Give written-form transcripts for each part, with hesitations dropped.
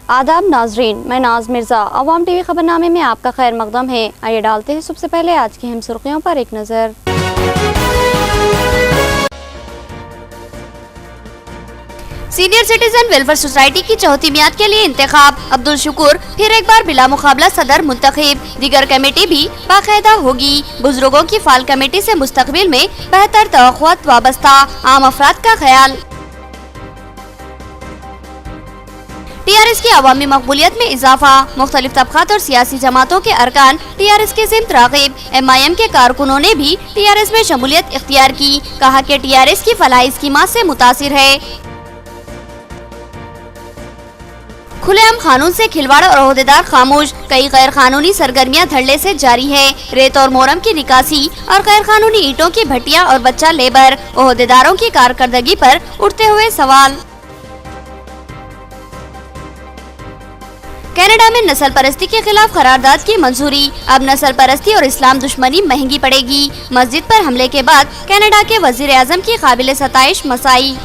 आदाब नाजरीन, मैं नाज मिर्ज़ा। अवाम टीवी खबरनामे में आपका खैर मकदम है। आइए डालते हैं सबसे पहले आज की अहम सुर्खियों पर एक नज़र। सीनियर सिटीजन वेलफेयर सोसाइटी की चौथी मियाद के लिए इंतखाब। अब्दुल शुक्र फिर एक बार बिला मुकाबला सदर मुंतखब। दीगर कमेटी भी बाकायदा होगी। बुजुर्गों की फाल कमेटी से मुस्तकबिल में बेहतर तवक्कुआत वाबस्ता, आम अफराद का ख्याल। टीआरएस की अवामी मकबूलियत में इजाफा। मुख्तलिफ तबकात और सियासी जमातों के अरकान टीआरएस के ज़िम्मत राग़िब। एमआईएम के कारकुनों ने भी टीआरएस में शमूलियत इख्तियार की। कहा कि टीआरएस की फलाही स्कीमात से मुतासिर है। खुलेआम कानून से खिलवाड़ और ओहदेदार खामोश। कई गैर कानूनी सरगर्मियां धड़ल्ले से जारी है। रेत और मोरम की निकासी और गैर कानूनी ईंटों की भट्टियां और बच्चा लेबर। ओहदेदारों की कारकर्दगी पर उठते हुए सवाल। कनाडा में नस्ल परस्ती के खिलाफ करारदाद की मंजूरी। अब नस्ल परस्ती और इस्लाम दुश्मनी महंगी पड़ेगी। मस्जिद पर हमले के बाद कनाडा के वजीर आजम की काबिल सताइश मसाई।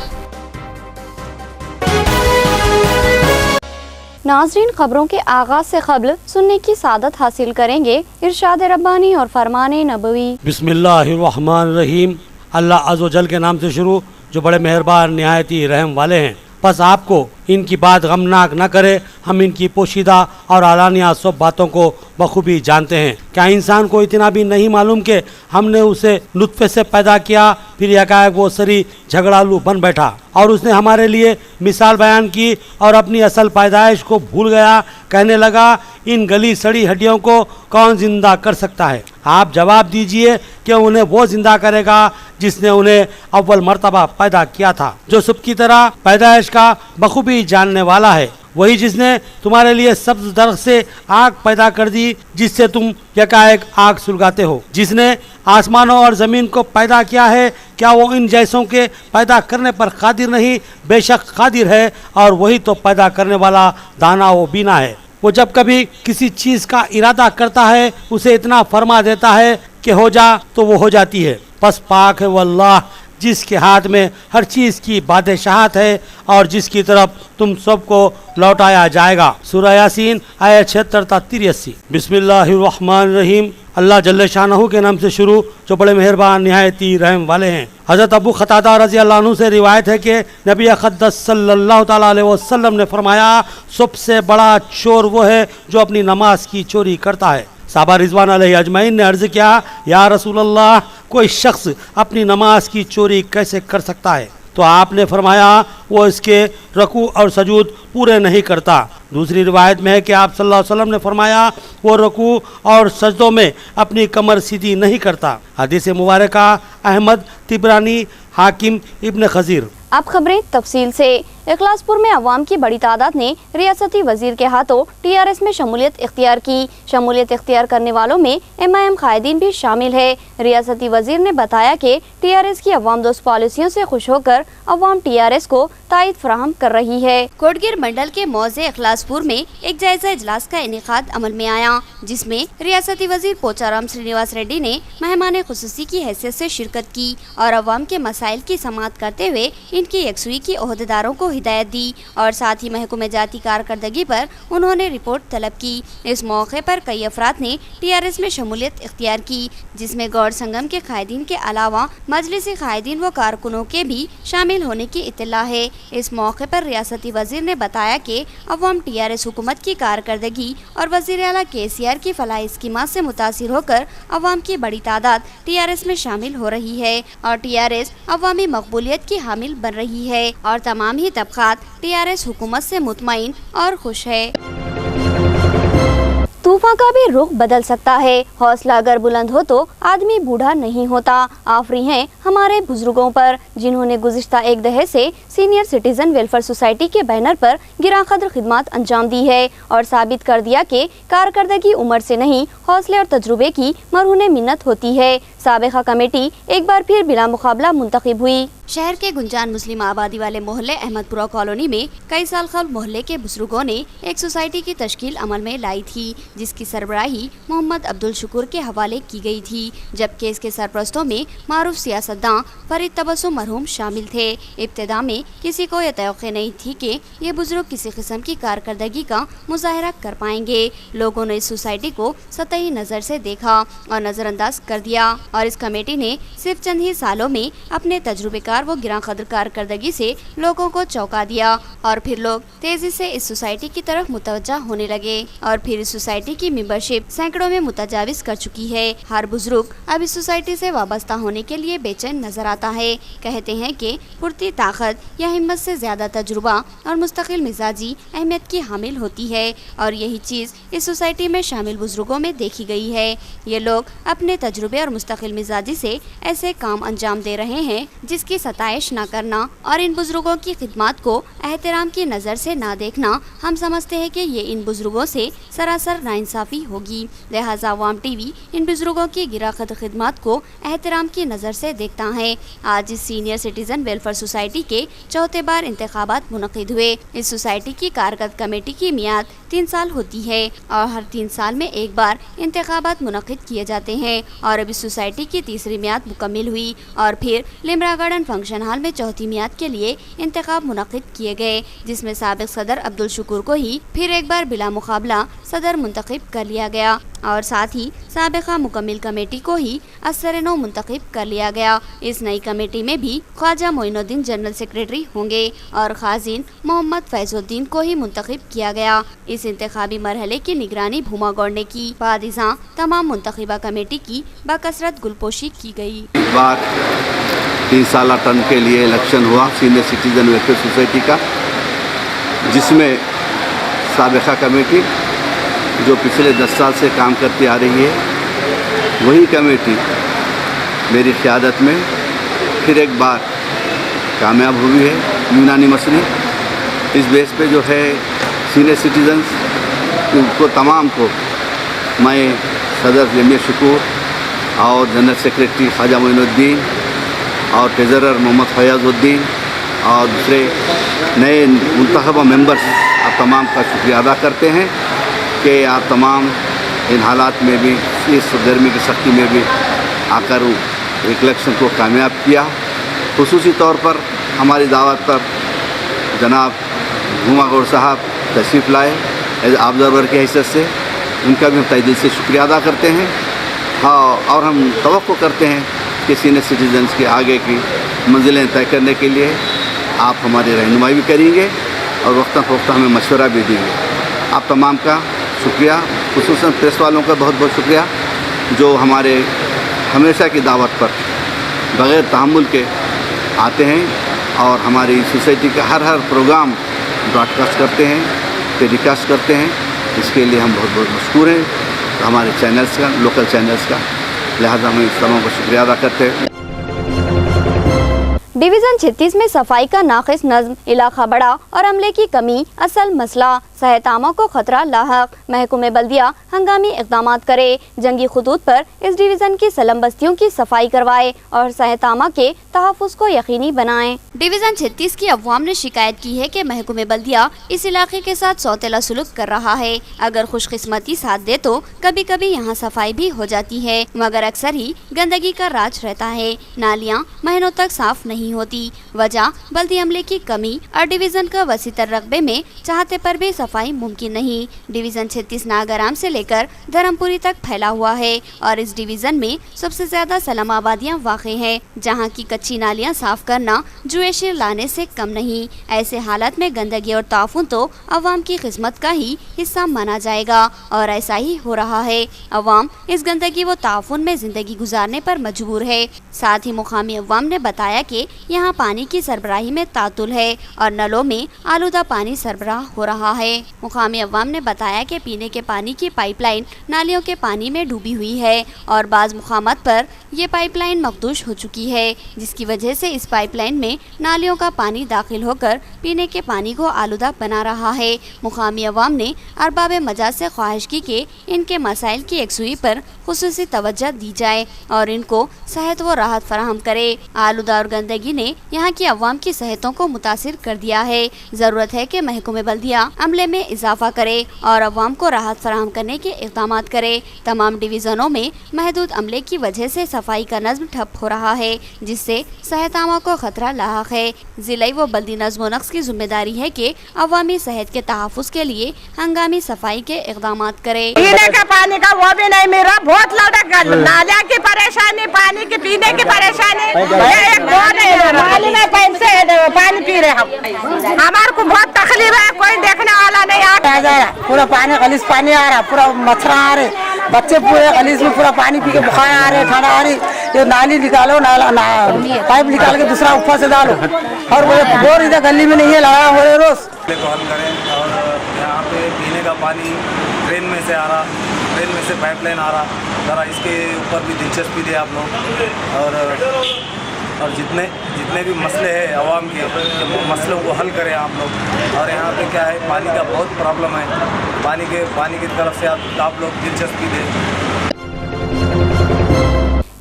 नाजरीन, खबरों के आगाज से कबल सुनने की सादत हासिल करेंगे इरशाद रब्बानी और फरमान नबवी। बिस्मिल्लाहिर्रहमानिर्रहीम। अल्लाह अज़्ज़ व जल के नाम से शुरू, जो बड़े मेहरबान निहायत ही रहम वाले हैं। बस आपको इनकी बात गमनाक न करे। हम इनकी पोशीदा और आलानिया सब बातों को बखूबी जानते हैं। क्या इंसान को इतना भी नहीं मालूम कि हमने उसे नुत्फे से पैदा किया, फिर यकायक वो सरी झगड़ालू बन बैठा और उसने हमारे लिए मिसाल बयान की और अपनी असल पैदाइश को भूल गया। कहने लगा, इन गली सड़ी हड्डियों को कौन जिंदा कर सकता है? आप जवाब दीजिए कि उन्हें वो जिंदा करेगा जिसने उन्हें अव्वल मर्तबा पैदा किया था, जो सबकी तरह पैदाइश का बखूबी जानने वाला है। वही जिसने तुम्हारे लिए सब्ज दरख्त से आग पैदा कर दी, जिससे तुम यकायक आग सुलगाते हो। जिसने आसमानों और ज़मीन को पैदा किया है, क्या वो इन जैसों के पैदा करने पर कादिर नहीं? बेशक कादिर है, और वही तो पैदा करने वाला दाना व बीना है। वो जब कभी किसी चीज़ का इरादा करता है, उसे इतना फरमा देता है कि हो जा, तो वो हो जाती है। बस पाक है वो अल्लाह जिसके हाथ में हर चीज़ की बादशाहत है और जिसकी तरफ तुम सबको लौटाया जाएगा। सूरह यासीन आयत 76 ta 83। बिस्मिल्लाहिर्रहमानिर्रहीम। अल्लाह जल्ले शानहू के नाम से शुरू, जो बड़े मेहरबान निहायती रहम वाले हैं। हज़रत अबू क़तादा रज़ी अल्लाह अन्हु से रिवायत है कि नबी अक़द्दस सल्लल्लाहु तआला अलैहि वसल्लम ने फरमाया, सबसे बड़ा चोर वो है जो अपनी नमाज की चोरी करता है। साहबा रिज़वान अलैहि अजमईन ने अर्ज़ किया, या रसूल अल्लाह, कोई शख्स अपनी नमाज की चोरी कैसे कर सकता है? तो आपने फरमाया, वो इसके रकू और सजूद पूरे नहीं करता। दूसरी रिवायत में है कि आप सल्लल्लाहु अलैहि वसल्लम ने फरमाया, वो रकू और सजदों में अपनी कमर सीधी नहीं करता। हदीस मुबारका अहमद, तिबरानी, हाकिम, इब्न खजीर। अब खबरें तफसील से। इखलासपुर में अवाम की बड़ी तादाद ने रियासती वजीर के हाथों टीआरएस में शमूलियत इख्तियार की। शमूलियत इख्तियार करने वालों में एमआईएम कायदीन भी शामिल है। रियासती वजीर ने बताया कि टीआरएस की अवाम दोस्त पॉलिसियों से खुश होकर अवाम टीआरएस को तायद फराहम कर रही है। कोटगिर मंडल के मौजे इखलासपुर में एक जायजा इजलास का इनेकाद अमल में आया, जिसमें रियासती वजीर पोचाराम श्रीनिवास रेड्डी ने मेहमान खुसूसी की हैसियत से शिरकत की और अवाम के मसाइल की समाअत करते हुए इनकी यकसुई की ओहदेदारों को हिदायत दी और साथ ही महकूमे जाती कारकर्दगी पर उन्होंने रिपोर्ट तलब की। इस मौके पर कई अफराद ने टीआरएस में शमूलियत इख्तियार की, जिसमें गौर संगम के कायदीन के अलावा मजलिसी कायदीन व कारकुनों के भी शामिल होने की इत्तला है। इस मौके पर रियासती वजीर ने बताया कि अवाम टीआरएस हुकूमत की कारकर्दगी और वजीर आला केसीआर की फलाही स्कीमात से मुतासिर होकर अवाम की बड़ी तादाद टीआरएस में शामिल हो रही है और टीआरएस अवामी मकबूलियत की हामिल बन रही है और तमाम ही तबकात टीआरएस हुकूमत से मुतमईन और खुश है। तूफान का भी रुख बदल सकता है, हौसला अगर बुलंद हो तो आदमी बूढ़ा नहीं होता। आफरी हैं हमारे बुजुर्गों पर, जिन्होंने गुज़िश्ता एक दहर से सीनियर सिटीजन वेलफेयर सोसाइटी के बैनर पर गिरा कदर खिदमत अंजाम दी है और साबित कर दिया कि कारकर्दगी उम्र से नहीं, हौसले और तजुर्बे की मरहून मिन्नत होती है। سابقہ کمیٹی ایک بار پھر بلا مقابلہ منتخب ہوئی۔ شہر کے گنجان مسلم آبادی والے محلے احمد پورہ کالونی میں کئی سال قبل محلے کے بزرگوں نے ایک سوسائٹی کی تشکیل عمل میں لائی تھی، جس کی سربراہی محمد عبدالشکور کے حوالے کی گئی تھی، جبکہ اس کے سرپرستوں میں معروف سیاستداں فرید تبسم مرحوم شامل تھے۔ ابتدا میں کسی کو یہ توقع نہیں تھی کہ یہ بزرگ کسی قسم کی کارکردگی کا مظاہرہ کر پائیں گے۔ لوگوں نے اس سوسائٹی کو سطحی نظر سے دیکھا اور نظر انداز کر دیا، اور اس کمیٹی نے صرف چند ہی سالوں میں اپنے تجربے کار و گراں قدر کارکردگی سے لوگوں کو چونکا دیا، اور پھر لوگ تیزی سے اس سوسائٹی کی طرف متوجہ ہونے لگے، اور پھر اس سوسائٹی کی ممبرشپ سینکڑوں میں متجاوز کر چکی ہے۔ ہر بزرگ اب اس سوسائٹی سے وابستہ ہونے کے لیے بے چین نظر آتا ہے۔ کہتے ہیں کہ پھرتی طاقت یا ہمت سے زیادہ تجربہ اور مستقل مزاجی اہمیت کی حامل ہوتی ہے، اور یہی چیز اس سوسائٹی میں شامل بزرگوں میں دیکھی گئی ہے۔ یہ لوگ اپنے تجربے اور مستقل مزاجی سے ایسے کام انجام دے رہے ہیں جس کی ستائش نہ کرنا اور ان بزرگوں کی خدمات کو احترام کی نظر سے نہ دیکھنا، ہم سمجھتے ہیں کہ یہ ان بزرگوں سے سراسر ناانصافی ہوگی۔ لہٰذا عوام ٹی وی ان بزرگوں کی گراں قدر خدمات کو احترام کی نظر سے دیکھتا ہے۔ آج اس سینئر سٹیزن ویلفیئر سوسائٹی کے چوتھے بار انتخابات منعقد ہوئے۔ اس سوسائٹی کی کارکرد کمیٹی کی میعاد 3 سال ہوتی ہے، اور ہر 3 سال میں ایک بار انتخابات منعقد کیے جاتے ہیں، اور اب اس سوسائٹی کی تیسری میعاد مکمل ہوئی، اور پھر لمرا گارڈن فنکشن ہال میں چوتھی میعاد کے لیے انتخاب منعقد کیے گئے، جس میں سابق صدر عبدالشکور کو ہی پھر ایک بار بلا مقابلہ صدر منتخب کر لیا گیا، اور ساتھ ہی سابقہ مکمل کمیٹی کو ہی اثر نو منتخب کر لیا گیا۔ اس نئی کمیٹی میں بھی خواجہ معین الدین جنرل سیکریٹری ہوں گے، اور خازن محمد فیض الدین کو ہی منتخب کیا گیا۔ اس انتخابی مرحلے کی نگرانی بھوما گوڑ نے کی، بعد ازاں تمام منتخبہ کمیٹی کی بکثرت گلپوشی کی گئی۔ بار 3 سالہ ٹرم کے لیے الیکشن ہوا سینئر سٹیزن ویلفیئر سوسائٹی کا، جس میں سابقہ کمیٹی جو پچھلے 10 سال سے کام کرتی آ رہی ہے، وہی کمیٹی میری قیادت میں پھر ایک بار کامیاب ہوئی ہے یونانیمسلی۔ اس بیس پہ جو ہے سینئر سٹیزنز ان کو تمام کو میں صدر جمیع شکور اور جنرل سیکریٹری خواجہ معین الدین اور ٹریزرر محمد فیاض الدین اور دوسرے نئے منتخبہ ممبرز آپ تمام کا شکریہ ادا کرتے ہیں کہ آپ تمام ان حالات میں بھی، اس گرمی کی سختی میں بھی آ کر ایک الیکشن کو کامیاب کیا۔ خصوصی طور پر ہماری دعوت پر جناب بھوما گوڑ صاحب تشریف لائے ایز آبزرور کی حیثیت سے، ان کا بھی ہم تہہ دل سے شکریہ ادا کرتے ہیں، اور ہم توقع کرتے ہیں کہ سینئر سٹیزنز کے آگے کی منزلیں طے کرنے کے لیے آپ ہماری رہنمائی بھی کریں گے اور وقتاً فوقتاً ہمیں مشورہ بھی دیں گے۔ آپ تمام کا شکریہ، خصوصاً پریس والوں کا بہت بہت شکریہ جو ہمارے ہمیشہ کی دعوت پر بغیر تحمل کے آتے ہیں اور ہماری سوسائٹی کا ہر پروگرام براڈ کاسٹ کرتے ہیں، ٹیلی کاسٹ کرتے ہیں۔ اس کے لیے ہم بہت بہت مشکور ہیں ہمارے چینلز کا، لوکل چینلز کا، لہذا ہم اس تمام کو شکریہ ادا کرتے ہیں۔ ڈویژن 36 میں صفائی کا ناقص نظم، علاقہ بڑا اور عملے کی کمی اصل مسئلہ، صحت عامہ کو خطرہ لاحق، محکمہ بلدیہ ہنگامی اقدامات کرے، جنگی خطوط پر اس ڈویژن کی سلم بستیوں کی صفائی کروائے اور صحت عامہ کے تحفظ کو یقینی بنائیں۔ ڈویژن 36 کی عوام نے شکایت کی ہے کہ محکمہ بلدیہ اس علاقے کے ساتھ سوتیلا سلوک کر رہا ہے۔ اگر خوش قسمتی ساتھ دے تو کبھی کبھی یہاں صفائی بھی ہو جاتی ہے، مگر اکثر ہی گندگی کا راج رہتا ہے۔ نالیاں مہینوں تک صاف نہیں ہوتی، وجہ بلدی عملے کی کمی اور ڈویژن کا وسیع تر رقبے میں چاہتے پر بھی صفائی ممکن نہیں۔ ڈویژن 36 ناگرام سے لے کر دھرم پوری تک پھیلا ہوا ہے، اور اس ڈویژن میں سب سے زیادہ سلم آبادیاں واقع ہیں، جہاں کی کچی نالیاں صاف کرنا جویشر لانے سے کم نہیں۔ ایسے حالات میں گندگی اور تعفن تو عوام کی خدمت کا ہی حصہ مانا جائے گا، اور ایسا ہی ہو رہا ہے۔ عوام اس گندگی و تعفن میں زندگی گزارنے پر مجبور ہے۔ ساتھ ہی مقامی عوام نے بتایا کہ یہاں پانی کی سربراہی میں تعطل ہے اور نلوں میں آلودہ پانی سربراہ ہو رہا ہے۔ مقامی عوام نے بتایا کہ پینے کے پانی کی پائپ لائن نالیوں کے پانی میں ڈوبی ہوئی ہے، اور بعض مقامات پر ये पाइपलाइन मखदूश हो चुकी है, जिसकी वजह से इस पाइपलाइन में नालियों का पानी दाखिल होकर पीने के पानी को आलूदा बना रहा है। मुकामी अवाम ने अरबाब मजाज से ख्वाहिश की कि इनके मसाइल की यकसुई पर खुसूसी तवज्जो दी जाए और इनको सेहत व राहत फराहम करे। आलूदा और गंदगी ने यहाँ की अवाम की सेहतों को मुतासिर कर दिया है। जरूरत है कि महकमे बल्दिया अमले में इजाफा करे और अवाम को राहत फराहम करने के इक़दाम करे। तमाम डिवीज़नों में महदूद अमले की वजह से सफाई का नज़्म ठप हो रहा है, जिससे सेहत आमा को खतरा लाहक है। ज़िलाई व बल्दी नज़्म नक्श की जिम्मेदारी है कि अवामी सेहत के तहफ़्फ़ुज़ के लिए हंगामी सफाई के इक़दाम करे। पीने का पानी का वो भी नहीं मिल रहा, बहुत नाला की परेशानी, पानी की पीने की परेशानी, पानी पी रहे हम, हमारे को बहुत तकलीफ है, कोई देखने वाला नहीं आ। पूरा पानी गलीज पानी आ रहा, पूरा मच्छर आ रहे, बच्चे पूरे गलीज में पूरा पानी पी के बुखार आ रहे, ठंडा आ रही। ये नाली निकालो, पाइप निकाल के दूसरा ऊपर से डालो, और वो बोर इधर गली में नहीं है, लगा हो रहे रोज को हल करें। और यहाँ पे पीने का पानी ट्रेन में से आ रहा, ट्रेन में से पाइपलाइन आ रहा, ज़रा इसके ऊपर भी दिलचस्पी दे आप लोग, और जितने भी मसले हैं आवाम के, मसलों को हल करें आप लोग। और यहाँ पे क्या है, पानी का बहुत प्रॉब्लम है, पानी की तरफ से आप लोग दिलचस्पी दें।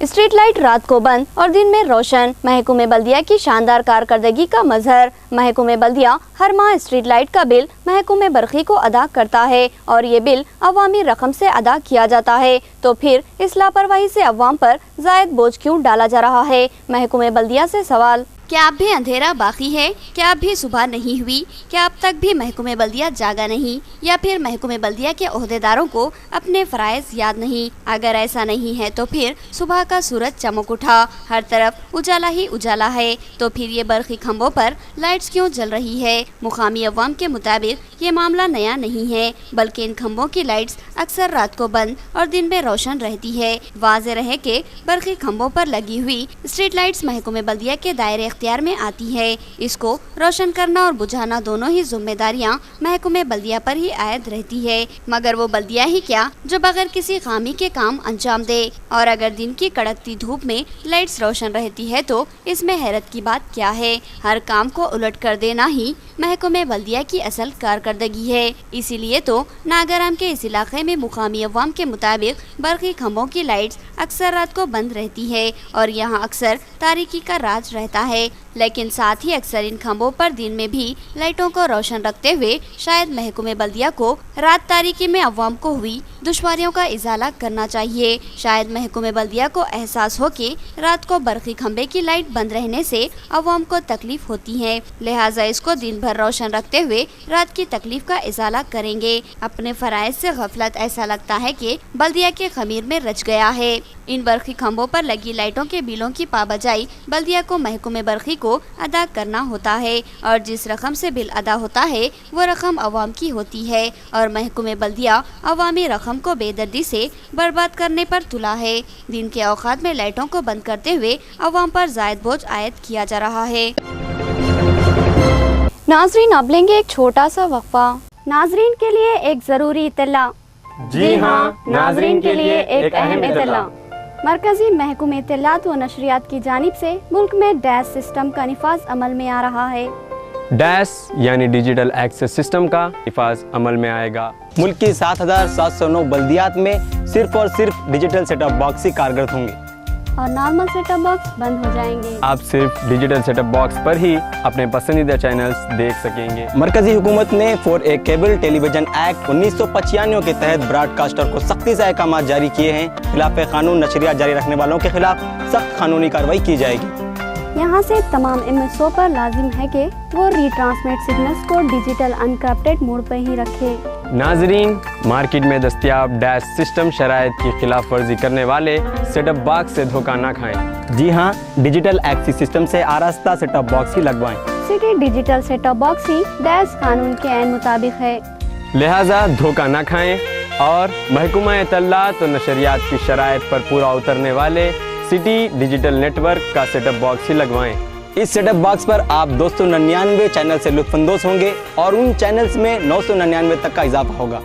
स्ट्रीट लाइट रात को बंद और दिन में रोशन, महकमे बल्दिया की शानदार कारकर्दगी का मजहर। महकमे बल्दिया हर माह स्ट्रीट लाइट का बिल महकमे बरखी को अदा करता है और ये बिल अवामी रकम से अदा किया जाता है, तो फिर इस लापरवाही से अवाम पर जायद बोझ क्यों डाला जा रहा है। महकमे बल्दिया से सवाल, क्या अब भी अंधेरा बाकी है? क्या अब भी सुबह नहीं हुई? क्या अब तक भी महकमे बल्दिया जागा नहीं, या फिर महकमे बल्दिया के ओहदेदारों को अपने फराइज याद नहीं? अगर ऐसा नहीं है तो फिर सुबह का सूरज चमक उठा, हर तरफ उजाला ही उजाला है, तो फिर ये बरखी खंभों पर लाइट्स क्यों जल रही है? मुकामी अवाम के मुताबिक ये मामला नया नहीं है, बल्कि इन खंभों की लाइट्स अक्सर रात को बंद और दिन में रोशन रहती है। वाज़ेह रहे कि बरखी खंभों पर लगी हुई स्ट्रीट लाइट्स महकमे बल्दिया के दायरे इख्तियार में आती है। इसको रोशन करना और बुझाना दोनों ही जिम्मेदारियां महकमे बल्दिया पर ही आयद रहती है, मगर वो बल्दिया ही क्या जो बगैर किसी खामी के काम अंजाम दे। और अगर दिन की कड़कती धूप में लाइट्स रोशन रहती है तो इसमें हैरत की बात क्या है? हर काम को उलट कर देना ही महकमे बल्दिया की असल कारकर्दगी है। इसीलिए तो नागराम के इस इलाके में मुकामी अवाम के मुताबिक बरखी खंभों की लाइट्स अक्सर रात को बंद रहती है और यहाँ अक्सर तारीकी का राज रहता है, लेकिन साथ ही अक्सर इन खंभों पर दिन में भी लाइटों को रोशन रखते हुए शायद महकमे बल्दिया को रात तारीकी में अवाम को हुई दुश्वारियों का इजाला करना चाहिए। शायद महकमे बल्दिया को एहसास हो कि रात को बरखी खंभे की लाइट बंद रहने से अवाम को तकलीफ होती है, लिहाजा इसको दिन भर रोशन रखते हुए रात की तकलीफ का इजाला करेंगे। अपने फराइज से गफलत ऐसा लगता है कि बल्दिया के खमीर में रच गया है। इन बरखी खंभों पर लगी लाइटों के बिलों की पाबजाई बल्दिया को महकमे बरखी को अदा करना होता है, और जिस रकम से बिल अदा होता है वो रकम अवाम की होती है, और महकमे बल्दिया अवामी रकम को बेदर्दी से बर्बाद करने पर तुला है। दिन के औकात में लाइटों को बंद करते हुए अवाम पर जायद बोझ आयद किया जा रहा है। नाजरीन, अब लेंगे एक छोटा सा वक्फा। नाजरीन के लिए एक जरूरी इत्तला। जी हाँ, नाजरीन के लिए एक अहम इत्तला। मरकजी महकमे इत्तलात व नशरियात की जानिब से मुल्क में डैश सिस्टम का निफाज अमल में आ रहा है। डैश यानी डिजिटल एक्सेस सिस्टम का निफाज अमल में आएगा। मुल्क की 7,709 बल्दियात में सिर्फ और सिर्फ डिजिटल सेटअप बॉक्स ही कारगर होंगे और नॉर्मल सेटअप बॉक्स बंद हो जाएंगे। आप सिर्फ डिजिटल सेटअप बॉक्स पर ही अपने पसंदीदा चैनल्स देख सकेंगे। मरकजी हुकूमत ने 4A केबल टेलीविजन एक्ट 1995 के तहत ब्रॉडकास्टर को सख्ती से अहकाम जारी किए हैं। खिलाफ कानून नशरियात जारी रखने वालों के खिलाफ सख्त कानूनी कार्रवाई की जाएगी। यहाँ से तमाम MSO पर लाजिम है कि वो रीट्रांसमिट सिग्नल्स को डिजिटल अनक्रप्टेड मोड पर ही रखे। नाजरीन, मार्केट में दस्तयाब डैश सिस्टम शराइत की खिलाफ वर्जी करने वाले सेटअप बॉक्स से धोखा न खाएं। जी हाँ, डिजिटल एक्सेस सिस्टम से आरास्ता सेटअप बॉक्स ही लगवाएं। सिटी डिजिटल सेटअप बॉक्स ही डैश कानून के ऐन मुताबिक है, लिहाजा धोखा न खाएं और महकमा इत्तलात और नशरियात की शराइत पर पूरा उतरने वाले सिटी डिजिटल नेटवर्क का सेटअप बॉक्स ही लगवाएं। इस सेटअप बॉक्स पर आप 299 चैनल से लुत्फानंदोज होंगे और उन चैनल्स में 999 तक का इजाफा होगा।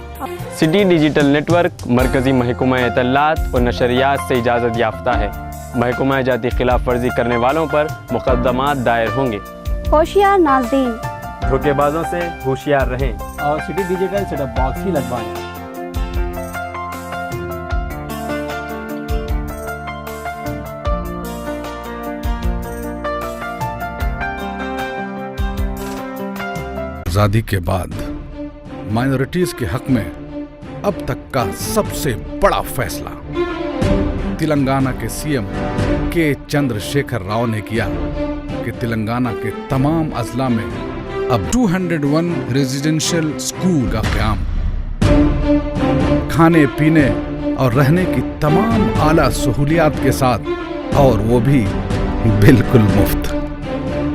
सिटी डिजिटल नेटवर्क मरकजी महकमा इत्तलात और नशरियात से इजाज़त याफ्ता है। महकुमा जाती खिलाफ वर्जी करने वालों पर मुकदमात दायर होंगे। होशियार नाज़रीन, धोखेबाजों से होशियार रहें और सिटी डिजिटल सेटअप बॉक्स ही लगवाएं। आज़ादी के बाद माइनॉरिटीज के हक में अब तक का सबसे बड़ा फैसला तेलंगाना के सीएम के चंद्रशेखर राव ने किया कि तेलंगाना के तमाम अजला में अब 201 रेजिडेंशियल स्कूल का क़याम, खाने पीने और रहने की तमाम आला सहूलियात के साथ, और वो भी बिल्कुल मुफ्त।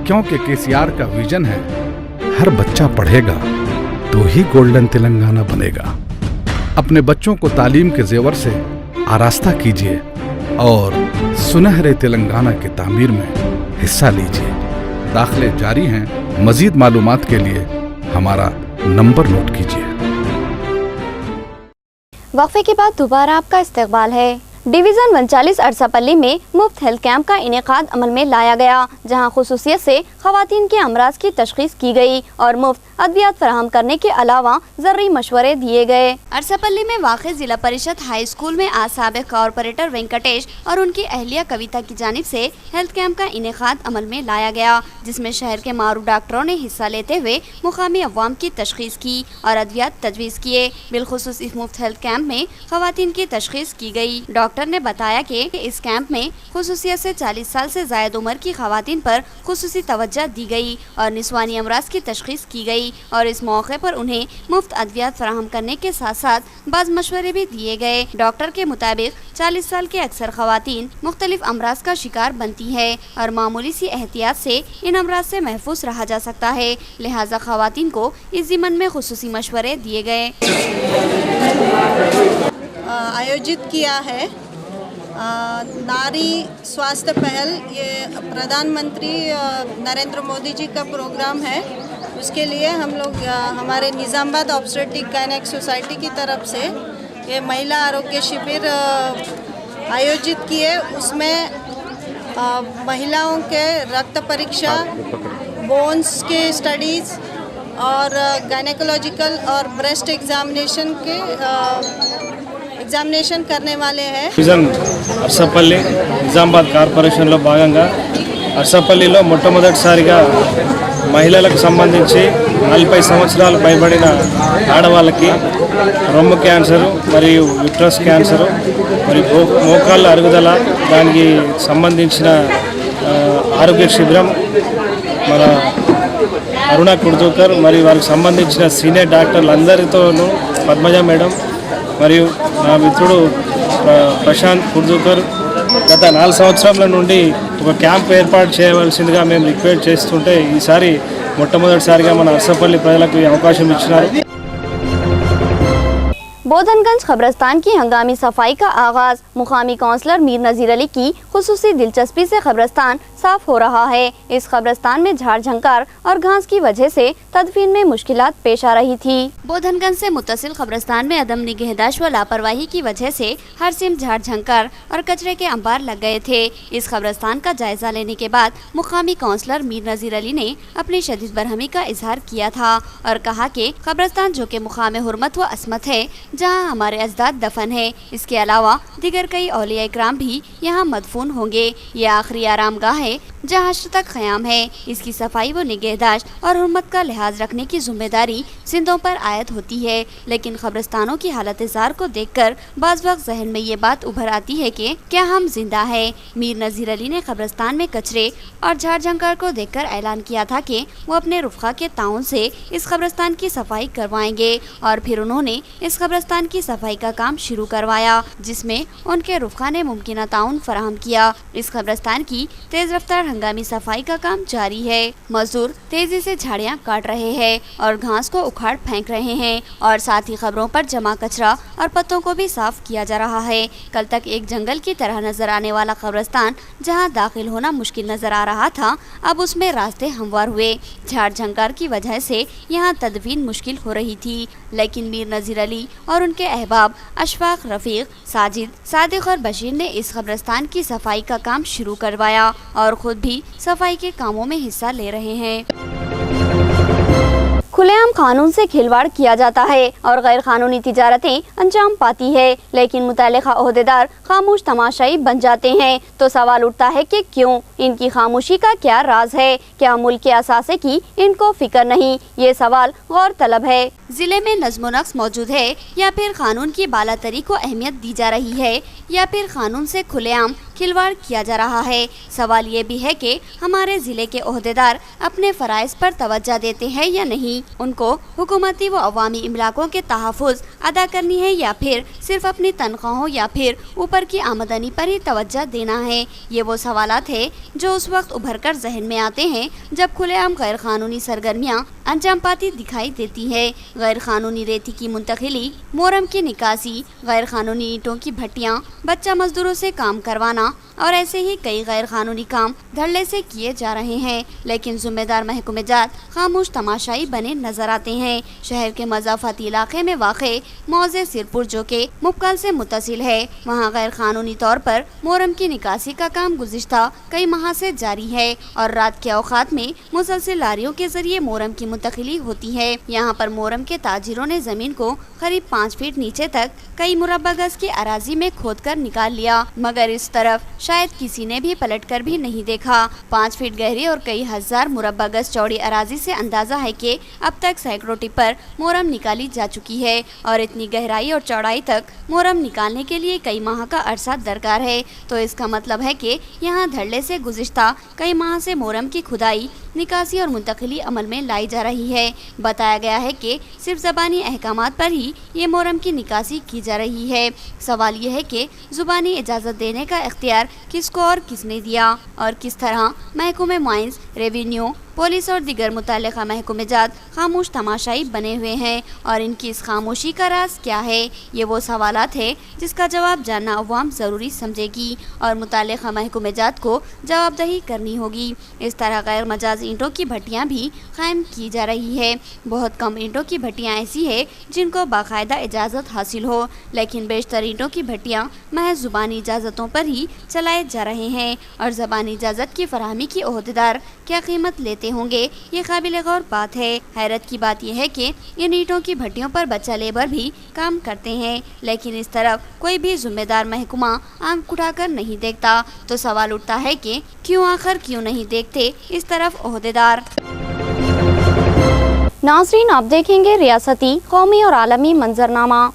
क्योंकि केसीआर का विजन है हर बच्चा पढ़ेगा तो ही गोल्डन तेलंगाना बनेगा। अपने बच्चों को तालीम के जेवर से आरास्ता कीजिए और सुनहरे तेलंगाना की तामीर में हिस्सा लीजिए। दाखिले जारी हैं। मजीद मालूमात के लिए हमारा नंबर नोट कीजिए। वक्फे के बाद दोबारा आपका इस्तकबाल है। डिवीज़न 39 अरसापल्ली में मुफ्त हेल्थ कैंप का इनेकाद अमल में लाया गया, जहां खुसूसियत से ख़वातीन के अमराज की तशख़ीस की गई और मुफ्त अद्वियात फराहम करने के अलावा ज़रूरी मशवरे दिए गए। अरसापल्ली में वाक़े ज़िला परिषद हाई स्कूल में आज साबिक़ कॉरपोरेटर वेंकटेश और उनकी अहलिया कविता की जानिब से हेल्थ कैंप का इनेकाद अमल में लाया गया, जिसमें शहर के मारूफ डॉक्टरों ने हिस्सा लेते हुए मुकामी अवाम की तशख़ीस की और अद्वियात तजवीज़ किए। बिलखुसूस इस मुफ्त हेल्थ कैंप में ख़वातीन की तशख़ीस की गई। डॉक्टर ने बताया कि इस कैंप में खुसूसियत से 40 साल से ज़ायद उम्र की ख़वातीन पर खुसूसी तवज्जो दी गई और निस्वानी अमराज की तशख़ीस की गई और इस मौके पर उन्हें मुफ्त अद्वियात फराहम करने के साथ साथ बाज़ मशवरे भी दिए गए। डॉक्टर के मुताबिक 40 साल के अक्सर ख़वातीन मुख्तलिफ अमराज का शिकार बनती है और मामूली सी एहतियात से इन अमराज से महफूज रहा जा सकता है, लिहाजा ख़वातीन को इस ज़िम्मन में खुसूसी मशवरे दिए गए। आयोजित किया है नारी स्वास्थ्य पहल, ये प्रधानमंत्री नरेंद्र मोदी जी का प्रोग्राम है। उसके लिए हम लोग हमारे निज़ामाबाद ऑब्स्टेट्रिक गायनेक सोसाइटी की तरफ से ये महिला आरोग्य शिविर आयोजित किए। उसमें महिलाओं के रक्त परीक्षा, बोन्स के स्टडीज़ और गायनेकोलॉजिकल और ब्रेस्ट एग्जामिनेशन करने वाले हैं। డివిజన్ అర్సపల్లి నిజామాబాద్ కార్పొరేషన్లో భాగంగా అర్సపల్లిలో మొట్టమొదటిసారిగా మహిళలకు సంబంధించి 40 సంవత్సరాలు పైబడిన ఆడవాళ్ళకి రొమ్ము క్యాన్సరు మరియు యూట్రస్ క్యాన్సరు మరియు మోకాళ్ళ అరుగుదల దానికి సంబంధించిన ఆరోగ్య శిబిరం మన అరుణ కుర్దూకర్ మరియు వారికి సంబంధించిన సీనియర్ డాక్టర్లందరితోనూ పద్మజ మేడం మరియు నా మిత్రుడు ప్రశాంత్ కుర్దూకర్ గత 4 సంవత్సరాల నుండి ఒక క్యాంప్ ఏర్పాటు చేయవలసిందిగా మేము రిక్వెస్ట్ చేస్తుంటే ఈసారి మొట్టమొదటిసారిగా మన అర్సపల్లి ప్రజలకు ఈ అవకాశం ఇచ్చినారు। बोधनगंज खबरस्तान की हंगामी सफाई का आगाज। मुकामी काउंसलर मीर नज़ीर अली की खुसूसी दिलचस्पी से खबरस्तान साफ हो रहा है। इस खबरस्तान में झाड़ झंकार और घास की वजह से तदफीन में मुश्किलात पेश आ रही थी। बोधनगंज से मुत्तसिल खबरस्तान में अदम निगहदाश्त व लापरवाही की वजह से हर सिम झाड़ झंकार और कचरे के अंबार लग गए थे। इस खबरस्तान का जायजा लेने के बाद मुकामी काउंसलर मीर नज़ीर अली ने अपनी शदीद बरहमी का इजहार किया था और कहा कि खबरस्तान जो कि मुकाम हुर्मत व असमत है, जहां हमारे अजदाद दफन है, इसके अलावा दीगर कई औलिया इकराम भी यहां मदफून होंगे। ये आखिरी आरामगाह है जहां हश्र तक क़याम है। इसकी सफाई व निगहदाश्त और हुर्मत का लिहाज रखने की जिम्मेदारी सिंधों पर आयद होती है, लेकिन खबरस्तानों की हालत ज़ार को देखकर बाज़ वक्त जहन में ये बात उभर आती है कि क्या हम जिंदा है। मीर नज़ीर अली ने खबरस्तान में कचरे और झाड़ झंकार को देखकर ऐलान किया था कि वो अपने रुफ़ा के ताउन से इस खबरस्तान की सफाई करवाएंगे और फिर उन्होंने इस खबरस्तान की सफाई का काम शुरू करवाया, जिसमें उनके रुफ़ा ने मुमकिन ताउन फराहम किया। इस खबरस्तान की तेज़ रफ्तार हंगामी सफाई का काम जारी है। मजदूर तेजी से झाड़ियां काट रहे हैं और घास को उखाड़ फेंक रहे हैं और साथ ही खबरों पर जमा कचरा और पत्तों को भी साफ किया जा रहा है। कल तक एक जंगल की तरह नजर आने वाला कब्रिस्तान जहां दाखिल होना मुश्किल नजर आ रहा था, अब उसमें रास्ते हमवार हुए। झाड़ झंकार की वजह से यहां तदफीन मुश्किल हो रही थी, लेकिन मीर नजीर अली और उनके अहबाब अशफाक, रफीक, साजिद, सादिक और बशीर ने इस कब्रिस्तान की सफाई का काम शुरू करवाया और खुद भी सफाई के कामों में हिस्सा ले रहे हैं। खुलेआम कानून से खिलवाड़ किया जाता है और गैर कानूनी तिजारतें अंजाम पाती है, लेकिन मुतल्लिका ओहदेदार खामोश तमाशाई बन जाते हैं। तो सवाल उठता है कि क्यों? इनकी खामोशी का क्या राज है? क्या मुल्क के असासे की इनको फिक्र नहीं? ये सवाल गौर तलब है। जिले में नज़्म नक्स मौजूद है या फिर कानून की बालातरी को अहमियत दी जा रही है या फिर कानून से खुलेआम खिलवाड़ किया जा रहा है? सवाल ये भी है कि हमारे ज़िले के ओहदेदार अपने फ़राइज़ पर तवज्जो देते हैं या नहीं? उनको हुकूमती व अवामी इमलाकों के तहफ़्फ़ुज़ अदा करनी है या फिर सिर्फ अपनी तनख्वाहों या फिर ऊपर की आमदनी पर ही तवज्जो देना है? ये वो सवालात है जो उस वक्त उभर कर जहन में आते हैं जब खुलेआम गैर कानूनी सरगर्मियाँ अंजाम पाती दिखाई देती है। गैर कानूनी रेती की मुंतकिली, मोरम की निकासी, गैर कानूनी ईंटों की भट्टियाँ, बच्चा मजदूरों से काम करवाना और ऐसे ही कई गैर कानूनी काम धड़ल्ले से किए जा रहे हैं, लेकिन जिम्मेदार महकमे जात खामोश तमाशाई बने नजर आते हैं। शहर के मज़ाफ़ाती इलाके में वाक़े मौज़े सिरपुर जो के मुब्कल से मुत्तसिल है, वहाँ गैर कानूनी तौर पर मोरम की निकासी का काम गुज़िश्ता कई माह से जारी है और रात के औक़ात में मुसलसल लारियों के जरिए मोरम की मुंतकिली होती है। यहाँ पर मोरम के ताजिरों ने जमीन को करीब 5 फीट नीचे तक कई मुरब्बा गज की अराजी में खोद कर निकाल लिया, मगर इस तरफ शायद किसी ने भी पलट कर भी नहीं देखा। 5 फीट गहरी और कई हजार मुरब्बा गज चौड़ी अराजी से अंदाजा है कि अब तक सैकड़ों टिप्पर मोरम निकाली जा चुकी है और इतनी गहराई और चौड़ाई तक मोरम निकालने के लिए कई माह का अरसा दरकार है। तो इसका मतलब है कि यहाँ धड़ल्ले से गुज़िश्ता कई माह से मोरम की खुदाई, निकासी और मुंतकिली अमल में लाई जा रही है। बताया गया है कि सिर्फ ज़बानी अहकामात पर ही ये मोरम की निकासी की जा रही है। सवाल ये है कि ज़ुबानी इजाज़त देने का इख्तियार किसको और किसने दिया और किस तरह महकमे माइंस, रेवेन्यू, पुलिस और दिगर मुतल्लिका महकमे जात खामोश तमाशाई बने हुए हैं और इनकी इस खामोशी का राज क्या है? ये वो सवालात है जिसका जवाब जानना अवाम ज़रूरी समझेगी और मुतल्लिका महकमे जात को जवाबदही करनी होगी। इस तरह गैर मजाज ईंटों की भट्टियाँ भी कायम की जा रही है। बहुत कम ईंटों की भट्टियाँ ऐसी है जिनको बाकायदा इजाज़त हासिल हो, लेकिन बेशतर ईंटों की भट्टियाँ महज ज़ुबानी इजाज़तों पर ही चलाए जा रहे हैं और ज़बानी इजाज़त की फराहमी की ओहदेदार क्या कीमत लेते होंगे, ये काबिल गौर बात है। हैरत की बात यह है कि इन ईंटों की भट्टियों पर बच्चा लेबर भी काम करते हैं, लेकिन इस तरफ कोई भी जिम्मेदार महकमा आंख उठाकर नहीं देखता। तो सवाल उठता है कि क्यों, आखिर क्यों नहीं देखते इस तरफ ओहदेदार? नाज़रीन, आप देखेंगे रियासती, कौमी और आलमी मंजरनामा।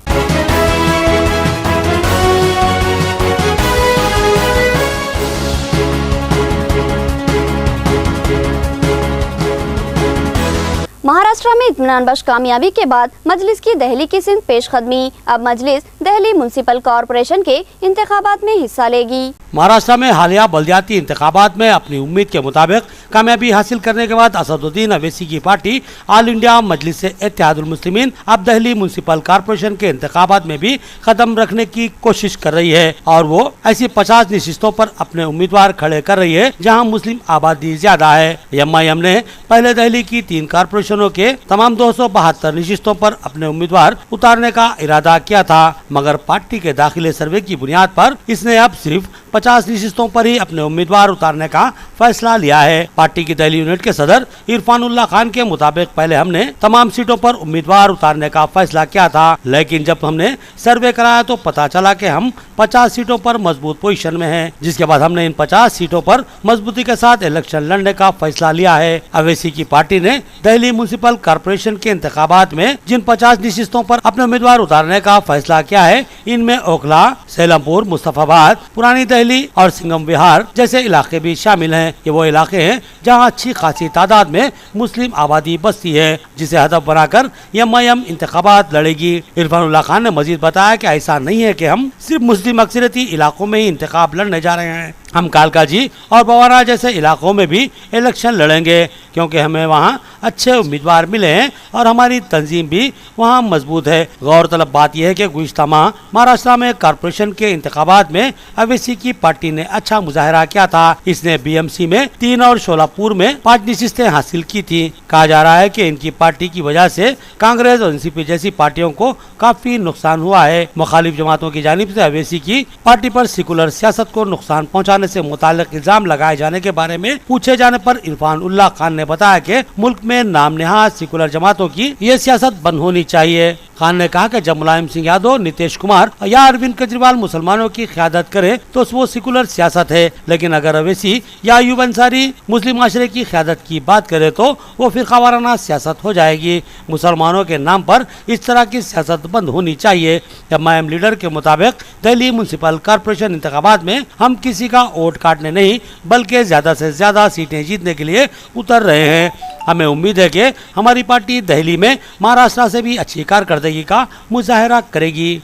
महाराष्ट्र में इत्मीनान बख्श कामयाबी के बाद मजलिस की दहली की सिंध पेशकदमी। अब मजलिस दिल्ली म्युनिसिपल कॉरपोरेशन के इंतखाबात में हिस्सा लेगी। महाराष्ट्र में हालिया बल्दियाती इंतखाबात में अपनी उम्मीद के मुताबिक कामयाबी हासिल करने के बाद असदुद्दीन अवैसी की पार्टी ऑल इंडिया मजलिस इत्तेहादुल मुस्लिमीन अब दिल्ली म्युनिसिपल कॉरपोरेशन के इंतखाबात में भी कदम रखने की कोशिश कर रही है और वो ऐसी 50 नशिस्तों पर अपने उम्मीदवार खड़े कर रही है जहां मुस्लिम आबादी ज्यादा है। एमआईएम ने पहले दिल्ली की 3 कॉरपोरेशनों के तमाम 272 नशिस्तों पर अपने उम्मीदवार उतारने का इरादा किया था, मगर पार्टी के दाखिले सर्वे की बुनियाद पर इसने अब सिर्फ 50 नशिस्तों पर ही अपने उम्मीदवार उतारने का फैसला लिया है। पार्टी की दिल्ली यूनिट के सदर इरफानुल्लाह खान के मुताबिक पहले हमने तमाम सीटों पर उम्मीदवार उतारने का फैसला किया था, लेकिन जब हमने सर्वे कराया तो पता चला कि हम 50 सीटों पर मजबूत पोजीशन में हैं, जिसके बाद हमने इन 50 सीटों पर मजबूती के साथ इलेक्शन लड़ने का फैसला लिया है। अवैसी की पार्टी ने दिल्ली म्युनिसिपल कॉरपोरेशन के इंतखाबात में जिन 50 नशिस्तों पर अपने उम्मीदवार उतारने का फैसला किया है, इनमें ओखला, सेलमपुर, मुस्तफाबाद, पुरानी दिल्ली और सिंघम विहार जैसे इलाके भी शामिल हैं। ये वो इलाके हैं जहां अच्छी खासी तादाद में मुस्लिम आबादी बसती है, जिसे हदफ बनाकर एमआईएम इंतखाबात लड़ेगी। इरफानुल्लाह खान ने मजीद बताया कि ऐसा नहीं है कि हम सिर्फ मुस्लिम अक्सरियती इलाकों में ही इंतखाब लड़ने जा रहे हैं। हम कालकाजी और बवाना जैसे इलाकों में भी इलेक्शन लड़ेंगे क्योंकि हमें वहाँ अच्छे उम्मीदवार मिले हैं और हमारी तंजीम भी वहाँ मजबूत है। गौरतलब बात यह है कि गुज़िश्ता माह महाराष्ट्र में कारपोरेशन के इंतखाबात में अवैसी की पार्टी ने अच्छा मुजाहरा किया था। इसने बीएमसी में 3 और शोलापुर में 5 नशिस्तें हासिल की थी। कहा जा रहा है कि इनकी पार्टी की वजह से कांग्रेस और एनसीपी जैसी पार्टियों को काफी नुकसान हुआ है। मुखालिफ जमातों की जानिब से अवैसी की पार्टी पर सेकुलर सियासत को नुकसान पहुँचाने से मुताल्लिक इल्जाम लगाए जाने के बारे में पूछे जाने पर इरफान उल्लाह खान ने बताया कि मुल्क में नाम नेहाद सेकुलर जमातों की ये सियासत बंद होनी चाहिए। खान ने कहा कि जब मुलायम सिंह यादव, नीतीश कुमार या अरविंद केजरीवाल मुसलमानों की क़यादत करे तो वो सेकुलर सियासत है, लेकिन अगर अवैसी या अयूब अंसारी मुस्लिम माशरे की क़यादत की बात करे तो वो फ़िरक़ावाराना सियासत हो जाएगी। मुसलमानों के नाम पर इस तरह की सियासत बंद होनी चाहिए। एमआईएम लीडर के मुताबिक दिल्ली म्यूनसिपल कॉर्पोरेशन इंतखाबात में हम किसी का वोट काटने नहीं बल्कि ज्यादा से ज्यादा सीटें जीतने के लिए उतर रहे हैं। हमें उम्मीद है कि हमारी पार्टी दिल्ली में महाराष्ट्र से भी अच्छी कारकर्दगी का मुजाहरा करेगी।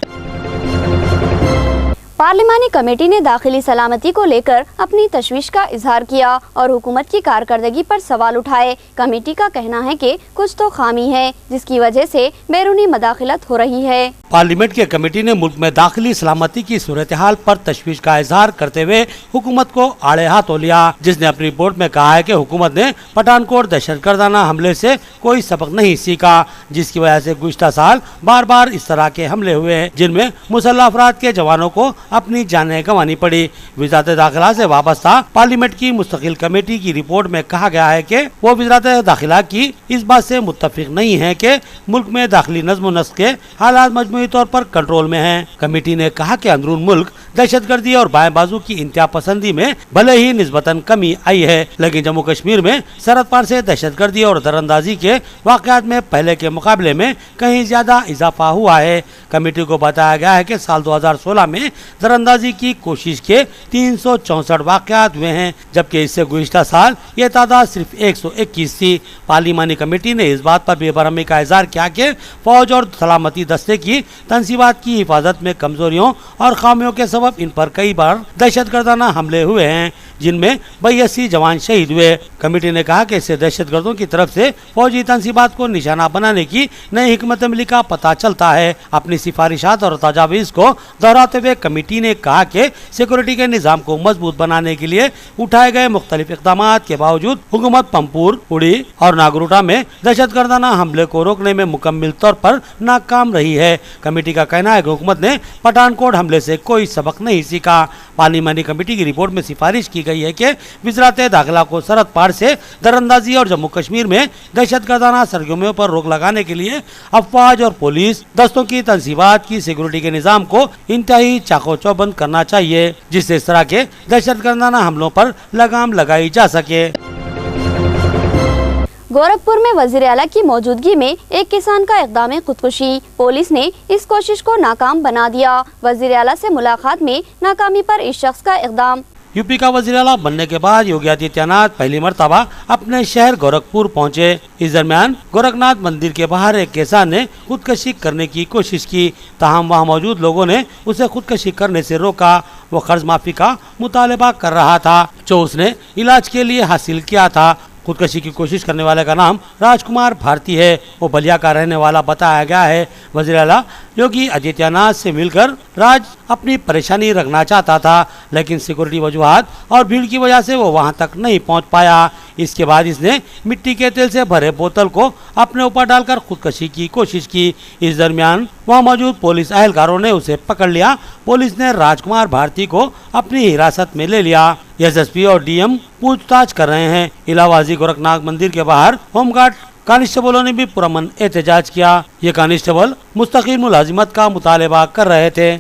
पार्लिमानी कमेटी ने दाखिली सलामती को लेकर अपनी तशवीश का इजहार किया और हुकूमत की कारकर्दगी पर सवाल उठाए। कमेटी का कहना है कि कुछ तो खामी है जिसकी वजह से बैरूनी मदाखिलत हो रही है। पार्लियामेंट की कमेटी ने मुल्क में दाखिली सलामती की सूरत हाल पर तशवीश का इजहार करते हुए हुकूमत को आड़े हाथों लिया, जिसने अपनी रिपोर्ट में कहा है कि हुकूमत ने पठानकोट दहशतगर्दाना हमले से कोई सबक नहीं सीखा, जिसकी वजह से गुज़िश्ता साल बार बार इस तरह के हमले हुए हैं जिनमें मुसल्लह अफराद के जवानों को अपनी जानें गंवानी पड़ी। वज़ारत दाखिला से वाबस्ता पार्लियामेंट की मुस्तकिल कमेटी की रिपोर्ट में कहा गया है कि वो वज़ारत दाखिला की इस बात से मुत्तफिक नहीं है कि मुल्क में दाखिली नज़्म व नस्क़ के हालात मजमूई तौर पर कंट्रोल में हैं। कमेटी ने कहा कि अंदरून मुल्क दहशतगर्दी और बाएं बाजू की इंतहा पसंदी में भले ही निस्बतन कमी आई है, लेकिन जम्मू कश्मीर में सरहद पार से दहशतगर्दी और दरअंदाजी के वाक़यात में पहले के मुकाबले में कहीं ज्यादा इजाफा हुआ है। कमेटी को बताया गया है कि साल 2016 में दरअंदाजी की कोशिश के 364 वाक़यात हुए हैं, जबकि इससे गुज़िश्ता साल ये तादाद सिर्फ 121 थी। पार्लिमानी कमेटी ने इस बात पर बेबरहमी का इजहार किया कि फौज और सलामती दस्ते की तंसीबात की हिफाजत में कमजोरियों और खामियों के सबब इन पर कई बार दहशतगर्दाना हमले हुए हैं, जिनमें 82 जवान शहीद हुए। कमेटी ने कहा कि इससे दहशतगर्दों की तरफ से फौजी तंसीबात को निशाना बनाने की नई हिकमत अमली का पता चलता है। अपनी सिफारिशात और तजावीज़ को दोहराते हुए कमेटी ने कहा कि सिक्योरिटी के निज़ाम को मजबूत बनाने के लिए उठाए गए मुख्तलिफ इक़दामात के बावजूद हुकूमत पंपूर, उड़ी और नागरोटा में दहशतगर्दाना हमले को रोकने में मुकम्मल तौर पर नाकाम रही है। कमेटी का कहना है कि हुकूमत ने पठानकोट हमले से कोई सबक नहीं सीखा। पार्लिमानी कमेटी की रिपोर्ट में सिफारिश की गई है कि वज़ारत दाखिला को सरहद पार से दरअंदाजी और जम्मू कश्मीर में दहशतगर्दाना सरगर्मियों पर रोक लगाने के लिए अफवाज और पुलिस दस्तों की तंसीबात की सिक्योरिटी के निज़ाम को इंतहाई चाको चौबंद करना चाहिए, जिससे इस तरह के दहशतगर्दाना हमलों पर लगाम लगाई जा सके। गोरखपुर में वजीर आला की मौजूदगी में एक किसान का इक़दाम खुदकुशी, पुलिस ने इस कोशिश को नाकाम बना दिया। वजीर आला से मुलाकात में नाकामी पर इस शख्स का इक़दाम। यूपी का वज़ीर आला बनने के बाद योगी आदित्यनाथ पहली मर्तबा अपने शहर गोरखपुर पहुंचे। इस दरमियान गोरखनाथ मंदिर के बाहर एक किसान ने खुदकशी करने की कोशिश की, ताहम वहां मौजूद लोगों ने उसे खुदकशी करने से रोका। वो कर्ज माफी का मुतालबा कर रहा था जो उसने इलाज के लिए हासिल किया था। खुदकशी की कोशिश करने वाले का नाम राजकुमार भारती है। वो बलिया का रहने वाला बताया गया है। वज़ीर आला योगी आदित्यनाथ से मिलकर राज अपनी परेशानी रखना चाहता था, लेकिन सिक्योरिटी वजूहात और भीड़ की वजह से वो वहां तक नहीं पहुंच पाया। इसके बाद इसने मिट्टी के तेल से भरे बोतल को अपने ऊपर डालकर खुदकशी की कोशिश की। इस दरमियान वहां मौजूद पुलिस अहलकारों ने उसे पकड़ लिया। पुलिस ने राजकुमार भारती को अपनी हिरासत में ले लिया। एसएसपी और डीएम पूछताछ कर रहे हैं। इलाहाबादी गोरखनाथ मंदिर के बाहर होमगार्ड कांस्टेबलों ने भी पुरअमन एहतजाज किया। ये कांस्टेबल मुस्तकिल मुलाजिमत का मुतालबा कर रहे थे।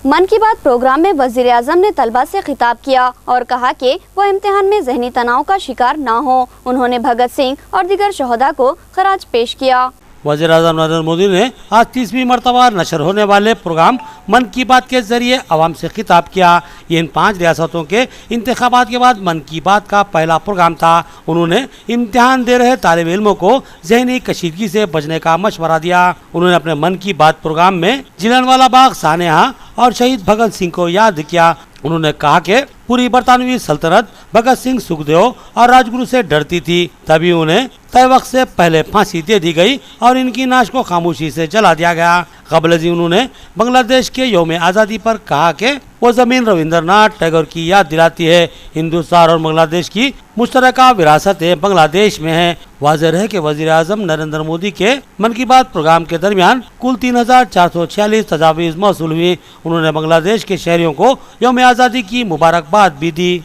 मन की बात प्रोग्राम में वज़ीर आज़म ने तलबा से खिताब किया और कहा कि वो इम्तिहान में ज़हनी तनाव का शिकार ना हो। उन्होंने भगत सिंह और दीगर शहदा को खराज पेश किया। वज़ीर आज़म नरेंद्र मोदी ने आज 30वीं मरतबा नशर होने वाले प्रोग्राम मन की बात के जरिए आवाम से खिताब किया। ये इन 5 रियासतों के इंतखाबात के बाद मन की बात का पहला प्रोग्राम था। उन्होंने इम्तिहान दे रहे तालिब इल्मों को ज़हनी कशीदगी से बचने का मशवरा दिया। उन्होंने अपने मन की बात प्रोग्राम में जिलनवाला बाग, सानेहा और शहीद भगत सिंह को याद किया। انہوں نے کہا کہ پوری برطانوی سلطنت بھگت سنگھ، سکھدیو اور راجگرو سے ڈرتی تھی، تبھی انہیں طے وقت سے پہلے پھانسی دے دی گئی اور ان کی نعش کو خاموشی سے جلا دیا گیا۔ قبل ازیں انہوں نے بنگلہ دیش کے یوم آزادی پر کہا کہ وہ زمین رویندر ناتھ ٹیگور کی یاد دلاتی ہے۔ ہندوستان اور بنگلہ دیش کی مشترکہ وراثتیں بنگلہ دیش میں ہیں۔ واضح ہے کہ وزیر اعظم نریندر مودی کے من کی بات پروگرام کے درمیان کل 3446 تجاویز موصول ہوئی۔ انہوں نے بنگلہ دیش کے شہریوں کو یوم آزادی کی مبارکباد بھی دی۔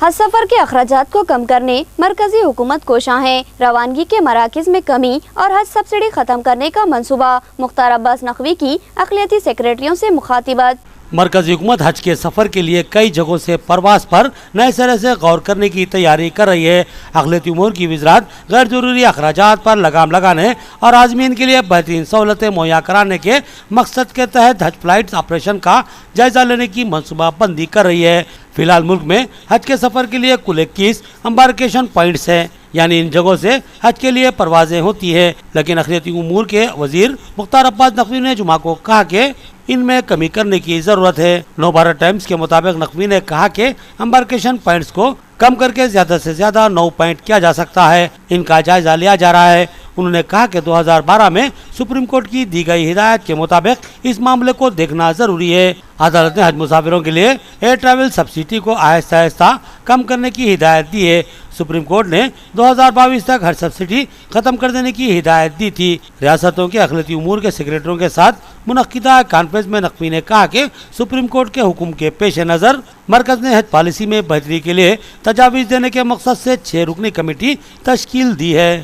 حج سفر کے اخراجات کو کم کرنے مرکزی حکومت کوشاں ہے۔ روانگی کے مراکز میں کمی اور حج سبسڈی ختم کرنے کا منصوبہ۔ مختار عباس نقوی کی اقلیتی سیکریٹریوں سے مخاطبت۔ مرکزی حکومت حج کے سفر کے لیے کئی جگہوں سے پرواز پر نئے سرے سے غور کرنے کی تیاری کر رہی ہے۔ اقلیتی امور کی وزارت غیر ضروری اخراجات پر لگام لگانے اور عازمین کے لیے بہترین سہولتیں مہیا کرانے کے مقصد کے تحت حج فلائٹ آپریشن کا جائزہ لینے کی منصوبہ بندی کر رہی ہے۔ فی الحال ملک میں حج کے سفر کے لیے کل 21 امبارکیشن پوائنٹس ہیں، یعنی ان جگہوں سے حج کے لیے پروازیں ہوتی ہے، لیکن اقلیتی امور کے وزیر مختار عباس نقوی نے جمعہ کو کہا کہ ان میں کمی کرنے کی ضرورت ہے۔ نو بھارت ٹائمز کے مطابق نقوی نے کہا کہ امبارکیشن پوائنٹس کو کم کر کے زیادہ سے زیادہ 9 پوائنٹ کیا جا سکتا ہے، ان کا جائزہ لیا جا رہا ہے۔ انہوں نے کہا کہ 2012 میں سپریم کورٹ کی دی گئی ہدایت کے مطابق اس معاملے کو دیکھنا ضروری ہے۔ عدالت نے حج مسافروں کے لیے ایئر ٹریول سبسڈی کو آہستہ آہستہ کم کرنے کی ہدایت دی ہے۔ سپریم کورٹ نے 2022 تک ہر سبسڈی ختم کر دینے کی ہدایت دی تھی۔ ریاستوں کے اقلیتی امور کے سیکریٹریوں کے ساتھ منعقدہ کانفرنس میں نقوی نے کہا کہ سپریم کورٹ کے حکم کے پیش نظر مرکز نے حج پالیسی میں بہتری کے لیے تجاویز دینے کے مقصد سے 6 رکنی کمیٹی تشکیل دی ہے۔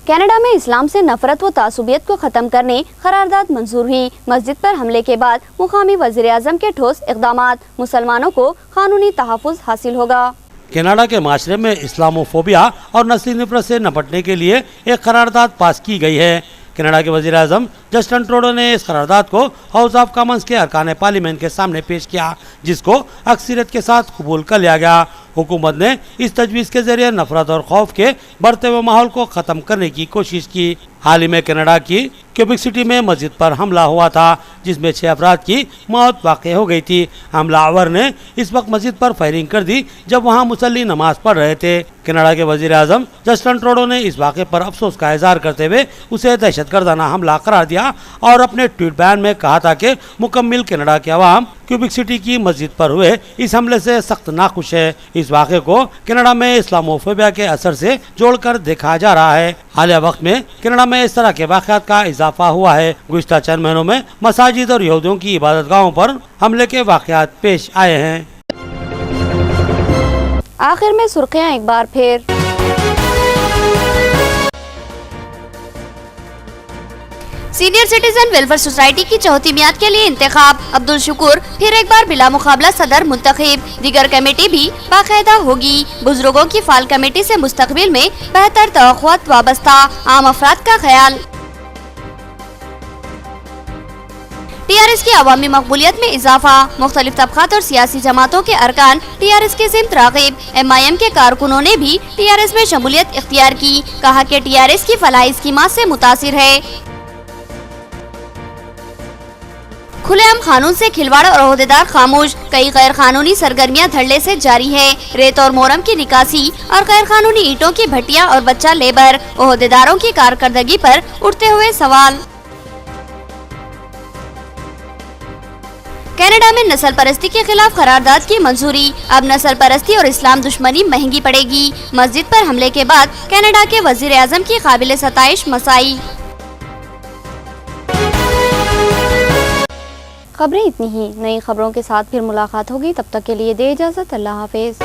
کینیڈا میں اسلام سے نفرت و تعصبیت کو ختم کرنے قرارداد منظور ہوئی۔ مسجد پر حملے کے بعد مقامی وزیر اعظم کے ٹھوس اقدامات، مسلمانوں کو قانونی تحفظ حاصل ہوگا۔ کینیڈا کے معاشرے میں اسلامو فوبیا اور نسلی نفرت سے نپٹنے کے لیے ایک قرارداد پاس کی گئی ہے۔ کینیڈا کے وزیر اعظم جسٹن ٹروڈو نے اس قرارداد کو ہاؤس آف کامنز کے ارکان پارلیمنٹ کے سامنے پیش کیا، جس کو اکثریت کے ساتھ قبول کر لیا گیا۔ حکومت نے اس تجویز کے ذریعے نفرت اور خوف کے بڑھتے ہوئے ماحول کو ختم کرنے کی کوشش کی۔ حال ہی میں کینیڈا کی کیوبیک سٹی میں مسجد پر حملہ ہوا تھا، جس میں 6 افراد کی موت واقع ہو گئی تھی۔ حملہ آور نے اس وقت مسجد پر فائرنگ کر دی جب وہاں مصلی نماز پڑھ رہے تھے۔ کینیڈا کے وزیر اعظم جسٹن ٹروڈو نے اس واقعے پر افسوس کا اظہار کرتے ہوئے اسے دہشت گردانہ حملہ قرار دیا اور اپنے ٹویٹ بیان میں کہا تھا کہ مکمل کینیڈا کے عوام کیوبیک سٹی کی مسجد پر ہوئے اس حملے سے سخت ناخوش ہے۔ اس واقعے کو کینیڈا میں اسلاموفوبیا کے اثر سے جوڑ کر دیکھا جا رہا ہے۔ حالیہ وقت میں کینیڈا میں اس طرح کے واقعات کا اضافہ ہوا ہے۔ گزشتہ چند مہینوں میں مساجد اور یہودیوں کی عبادت گاہوں پر حملے کے واقعات پیش آئے ہیں۔ آخر میں سرخیاں ایک بار پھر۔ سینئر سٹیزن ویلفیئر سوسائٹی کی 4تھی میعاد کے لیے انتخاب، عبدالشکور پھر ایک بار بلا مقابلہ صدر منتخب۔ دیگر کمیٹی بھی باقاعدہ ہوگی۔ بزرگوں کی فعال کمیٹی سے مستقبل میں بہتر توقعات وابستہ، عام افراد کا خیال۔ ٹی آر ایس کی عوامی مقبولیت میں اضافہ، مختلف طبقات اور سیاسی جماعتوں کے ارکان ٹی آر ایس کے سمت راغب۔ ایم آئی ایم کے کارکنوں نے بھی ٹی آر ایس میں شمولیت اختیار کی، کہا کہ ٹی آر ایس کی فلاحی اسکیمات سے متاثر ہے۔ کھلے عام قانون سے کھلواڑ اور عہدیدار خاموش، کئی غیر قانونی سرگرمیاں دھڑلے سے جاری ہے۔ ریت اور مورم کی نکاسی اور غیر قانونی اینٹوں کی بھٹیاں اور بچہ لیبر، عہدیداروں کی کارکردگی پر اٹھتے ہوئے سوال۔ کینیڈا میں نسل پرستی کے خلاف قرارداد کی منظوری، اب نسل پرستی اور اسلام دشمنی مہنگی پڑے گی۔ مسجد پر حملے کے بعد کینیڈا کے وزیر اعظم کی قابل ستائش مساعی۔ خبریں اتنی ہی، نئی خبروں کے ساتھ پھر ملاقات ہوگی، تب تک کے لیے دے اجازت، اللہ حافظ۔